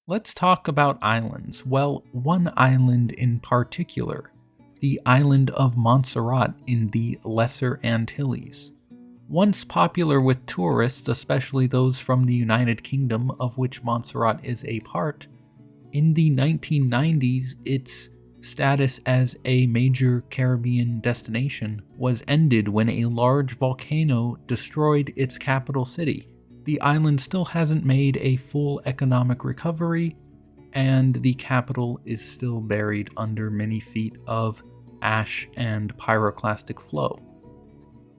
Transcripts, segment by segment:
Let's talk about islands. Well, one island in particular, the island of Montserrat in the Lesser Antilles. Once popular with tourists, especially those from the United Kingdom, of which Montserrat is a part, in the 1990s, its status as a major Caribbean destination was ended when a large volcano destroyed its capital city. The island still hasn't made a full economic recovery, and the capital is still buried under many feet of ash and pyroclastic flow.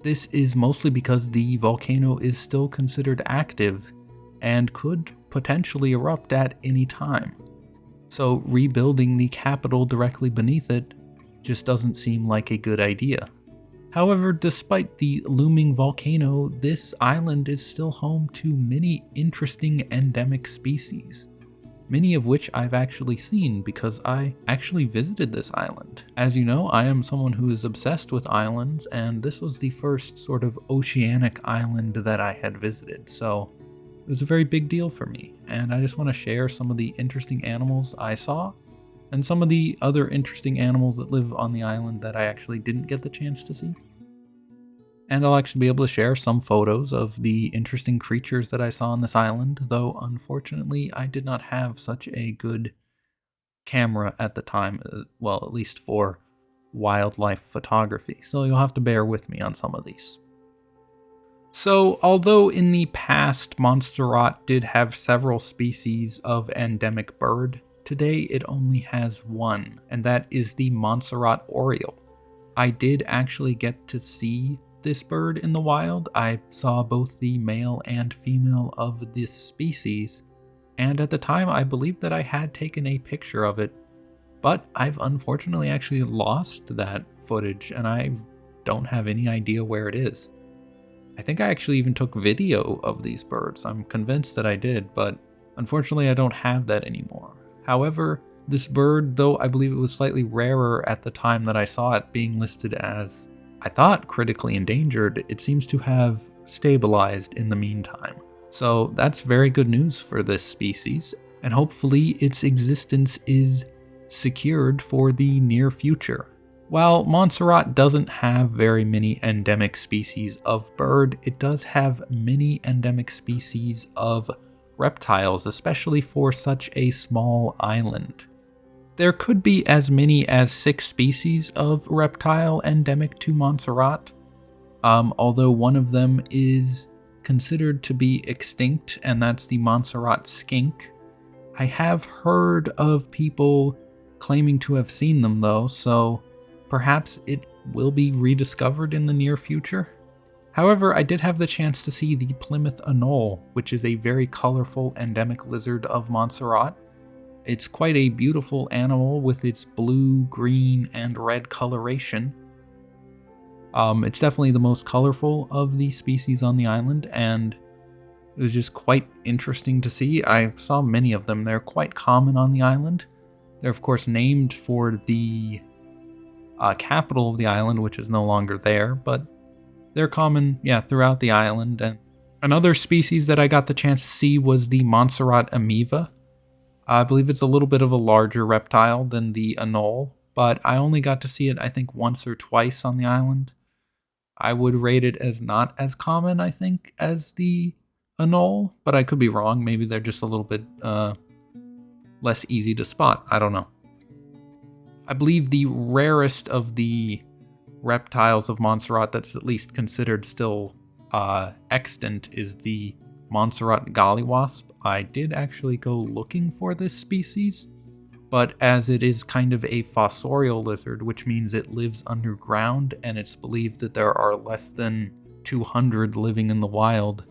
This is mostly because the volcano is still considered active and could potentially erupt at any time. So rebuilding the capital directly beneath it just doesn't seem like a good idea. However, despite the looming volcano, this island is still home to many interesting endemic species, many of which I've actually seen because I actually visited this island. As you know, I am someone who is obsessed with islands, and this was the first sort of oceanic island that I had visited, so it was a very big deal for me, and I just want to share some of the interesting animals I saw and some of the other interesting animals that live on the island that I actually didn't get the chance to see. And I'll actually be able to share some photos of the interesting creatures that I saw on this island, though unfortunately I did not have such a good camera at the time, well, at least for wildlife photography, so you'll have to bear with me on some of these. So, although in the past Montserrat did have several species of endemic bird, today it only has one, and that is the Montserrat oriole. I did actually get to see this bird in the wild. I saw both the male and female of this species, and at the time I believe that I had taken a picture of it, but I've unfortunately actually lost that footage and I don't have any idea where it is. I think I actually even took video of these birds. I'm convinced that I did, but unfortunately I don't have that anymore. However, this bird, though I believe it was slightly rarer at the time that I saw it being listed as, I thought, critically endangered, it seems to have stabilized in the meantime. So that's very good news for this species, and hopefully its existence is secured for the near future. While Montserrat doesn't have very many endemic species of bird, it does have many endemic species of reptiles, especially for such a small island. There could be as many as 6 species of reptile endemic to Montserrat, although one of them is considered to be extinct, and that's the Montserrat skink. I have heard of people claiming to have seen them though, so perhaps it will be rediscovered in the near future. However, I did have the chance to see the Plymouth anole, which is a very colorful endemic lizard of Montserrat. It's quite a beautiful animal with its blue, green, and red coloration. It's definitely the most colorful of the species on the island, and it was just quite interesting to see. I saw many of them. They're quite common on the island. They're of course named for the capital of the island, which is no longer there, but they're common, throughout the island. And another species that I got the chance to see was the Montserrat amoeba. I believe it's a little bit of a larger reptile than the anole, but I only got to see it, I think, once or twice on the island. I would rate it as not as common, I think, as the anole, but I could be wrong. Maybe they're just a little bit less easy to spot. I don't know. I believe the rarest of the reptiles of Montserrat that's at least considered still extant is the Montserrat gollywasp. I did actually go looking for this species, but as it is kind of a fossorial lizard, which means it lives underground, and it's believed that there are less than 200 living in the wild,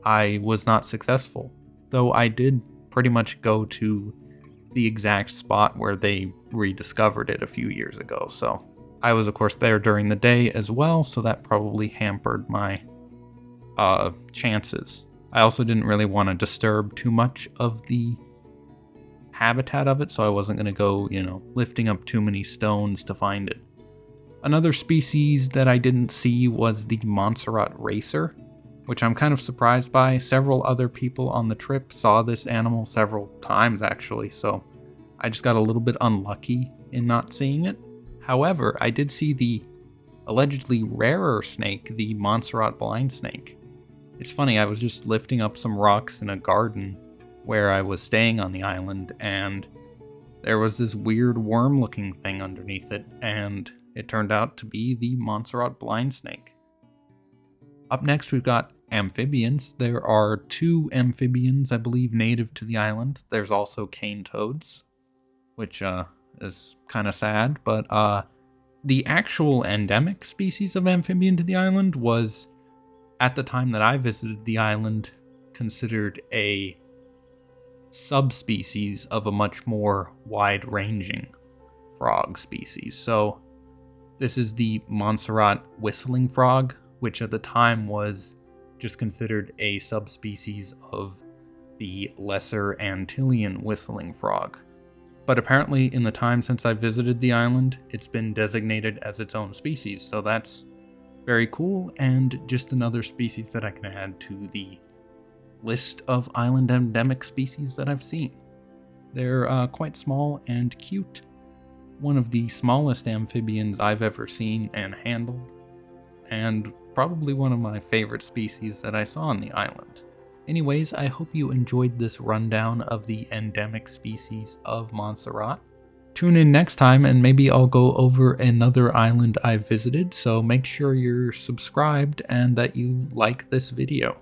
I was not successful. Though I did pretty much go to the exact spot where they rediscovered it a few years ago, so I was of course there during the day as well, so that probably hampered my chances. I also didn't really want to disturb too much of the habitat of it, so I wasn't going to go, lifting up too many stones to find it. Another species that I didn't see was the Montserrat racer. which I'm kind of surprised by. Several other people on the trip saw this animal several times, actually, so I just got a little bit unlucky in not seeing it. However, I did see the allegedly rarer snake, the Montserrat blind snake. It's funny, I was just lifting up some rocks in a garden where I was staying on the island, and there was this weird worm-looking thing underneath it, and it turned out to be the Montserrat blind snake. Up next, we've got amphibians. There are 2 amphibians, I believe, native to the island. There's also cane toads, which is kind of sad, but the actual endemic species of amphibian to the island was, at the time that I visited the island, considered a subspecies of a much more wide-ranging frog species. So this is the Montserrat whistling frog, which at the time was just considered a subspecies of the lesser Antillean whistling frog. But apparently in the time since I visited the island, it's been designated as its own species, so that's very cool, and just another species that I can add to the list of island endemic species that I've seen. They're quite small and cute. One of the smallest amphibians I've ever seen and handled, and probably one of my favorite species that I saw on the island. Anyways, I hope you enjoyed this rundown of the endemic species of Montserrat. Tune in next time and maybe I'll go over another island I've visited, so make sure you're subscribed and that you like this video.